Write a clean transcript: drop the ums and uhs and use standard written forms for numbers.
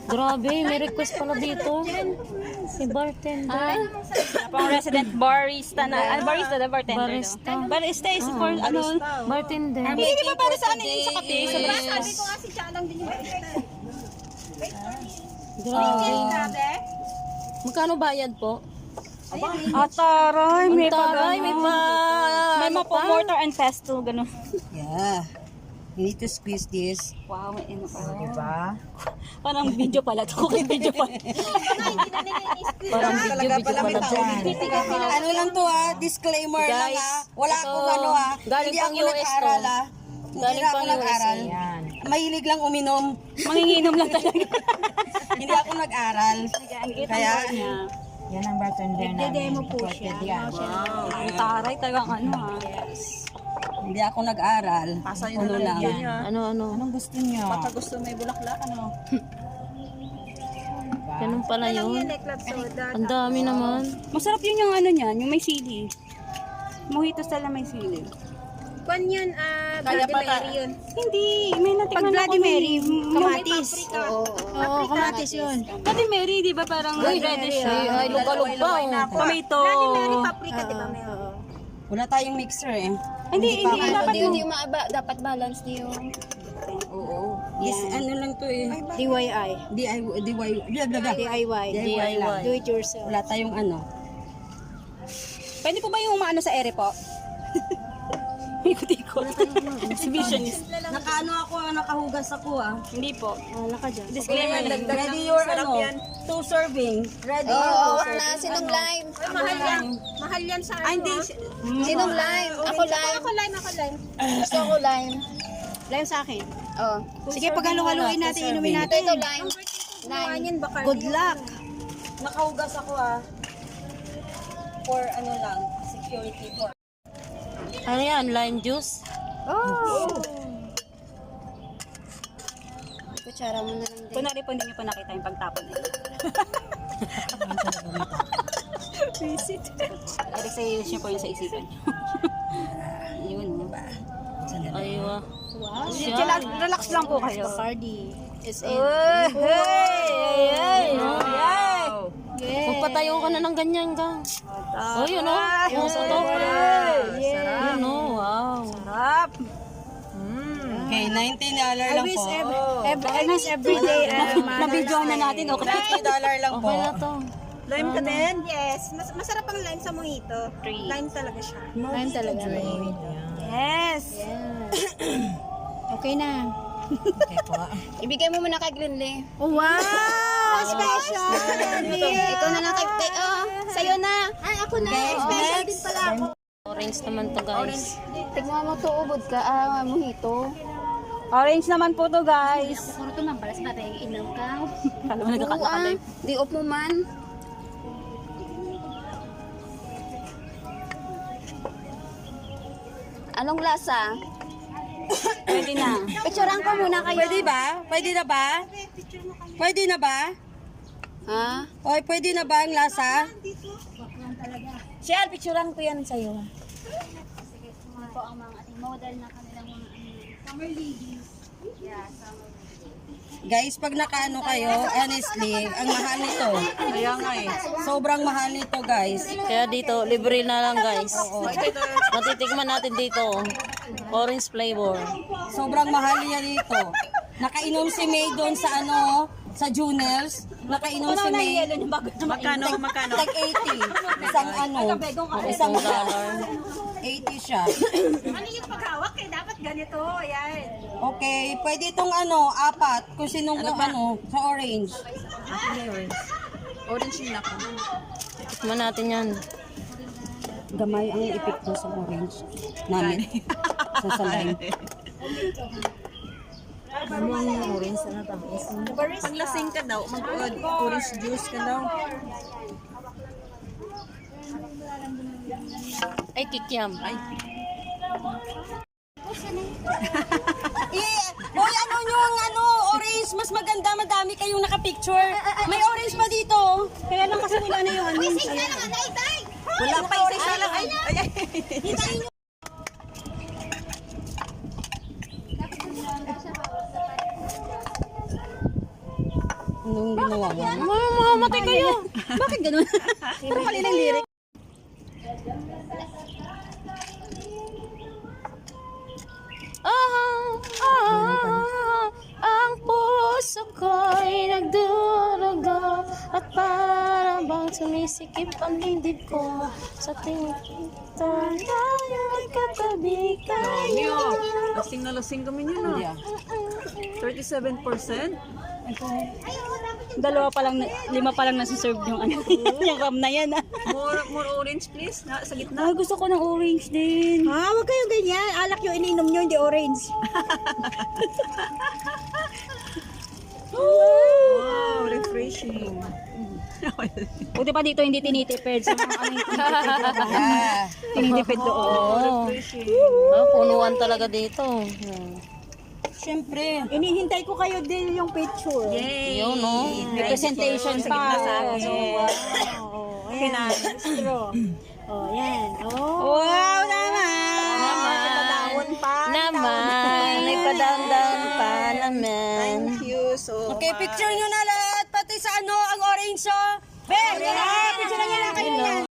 Grabe, may request pala dito. Si bartender. Pang resident barista na. Barista na bartender. Barista. Barista is for ano. Bartender. Hindi di ba para sa ano yun sa kape? Sa barista. Sabi ko nga si Cha lang din yung barista. Grabe. Magkano bayad po? Ataray, may Taray, may pa... May mapo mortar and pestle, gano'n. Yeah. You need to squeeze this. Wow, may ano pa. Diba? Parang video pala to. Cooking video pala. Parang video pala to. Ano lang to disclaimer lang Guys, Wala ito, akong ano galing Hindi pang ako US nag-aral to. Hindi Galing ako pang nag-aral. USA. Mahilig lang uminom. Manginginom lang talaga. Hindi ako nag-aral. Kaya, Yan ang bartender namin. Demo po siya. Ang taray talagang ano hindi ako nag-aral. Ano lang. Ano? Anong gusto niyo? Gusto may bulaklak, ano? Ganun pala yun. Club soda. Ang dami naman. Masarap yun yung ano niyan, yung may sili. Mojito style na may sili. Kwan yun, Bloody Mary yun. Hindi, may natikman Pag Bloody Mary, kamatis. Oo, kamatis yun. Bloody Mary, di ba parang reddish siya? Ay, lugalog pa. Tomato. Bloody Mary, paprika, di ba meron? Wala tayong mixer Hindi, dapat yung... Dapat balance niyo. Oo. Yes, ano lang to DIY. DIY lang. Do it yourself. Wala tayong ano. Pwede po ba yung maano sa ere po? Ikot-ikot. Exhibitionist. Nakahugas ako Hindi po. Wala ka dyan. Disclaimer lang. Ready your two serving. Ready Sinong lime? Mahal yan. Mahal yan sa ano. Sinong lime? Ako lime. Ako lime. Gusto ko lime. Lime sa akin. Oh. Sige, pag-haluin natin, inumin natin. Ito lime. Lime. Good luck. Nakahugas ako for ano lang, security for. Ano yan? Lime juice? Kutsara mo na lang din. Kunwari po hindi niyo po nakita yung pagtapon na yun. Visit. Exercise niyo po yun sa isipan niyo. Yun. Aywa. Relax lang po kayo. Bacardi. Is in. Magpatayo ka na ng ganyan ka. Oh, yun o. Yung soto. Yun o. Wow. Sarap. Okay, $19 lang po. Every day. Na-video na natin. Okay. $20 lang po. Okay na to. Lime ka din? Yes. Masarap ang lime sa mojito. Lime talaga siya. Lime talaga. Yes. Okay na. Ibigay mo muna kay Greenlee. Oh, wow! Special! Ikaw na lang kay... sa'yo na. Ay, ako na. Special din pala ako. Orange naman to guys. Tignan mo to, ubod ka. Mojito. Orange naman po to guys. Puro to man pala sa batay. Inom ka. Kala mo nagkakalive. Di off mo man. Anong lasa? Pwede na. Picturean ko muna kayo. Pwede ba? Pwede na ba? Pwede na ba? Ha? Oy, pwede na ba ang lasa? Share, picturean ko yan sa'yo. Po ang mga ating model na kanilang mga summer ladies. Yeah, summer ladies. Guys, pag nakaano kayo, honestly, ang mahal nito. Kaya nga sobrang mahal nito, guys. Kaya dito, libre na lang guys. Matitikman natin dito. Orange flavor. Sobrang mahal niya dito. Nakainom si May doon sa ano, sa Junels. Nakainom si May. Magkano? Tag 80. Isang ano, isang $1. 80 siya. Ano yung paghawak eh? Dapat ganito. Ayan. Okay, pwede itong ano, apat. Kung sinong ano, sa orange. Tikman natin yan. Gamay ang epekto sa orange namin. Sa salay. Paglasing ka daw, mag-orange juice ka daw. Ay, kikiam. Ay. Hoy, ano yung ano, orange, mas maganda, madami kayong nakapicture. May orange pa dito. Kaya lang kasi wala na yung ano. Wala pa isa lang. Ay, hintayin nyo. Anong ginawa mo? Mamamatay kayo. Bakit ganun? Parang mali ng lyric. Ang puso ko'y nagdurugo at parang bang sumisikip ang dibdib ko sa tingin tayo magkatabi kayo. Lasing na lasing kami niyo na. Yeah. 37%? Dalawa pa lang, 5 pa lang nasa-serve yung ano. Yung ram na yan ah. More orange please. Na, sa gitna. Ah, gusto ko ng orange din. Ah, huwag kayong ganyan. Alak yung iniinom nyo, hindi orange. Wow, refreshing. Buti pa dito hindi tinitipid sa mga ano yung Yeah. tinitipid doon. Refreshing. Punuan talaga dito. Siyempre. Inihintay ko kayo din yung picture. Yay! Yun, no? May presentation Sa pa. gitna sa akin. Oh, ayan. Straw. Oh, yan. Oh. Wow, naman! Padawon pa. Naman, may padamdam pa naman. Thank you so Okay, picture nyo na lahat. Pati sa ano, ang orange, oh. Ben, picture na nyo na kayo na.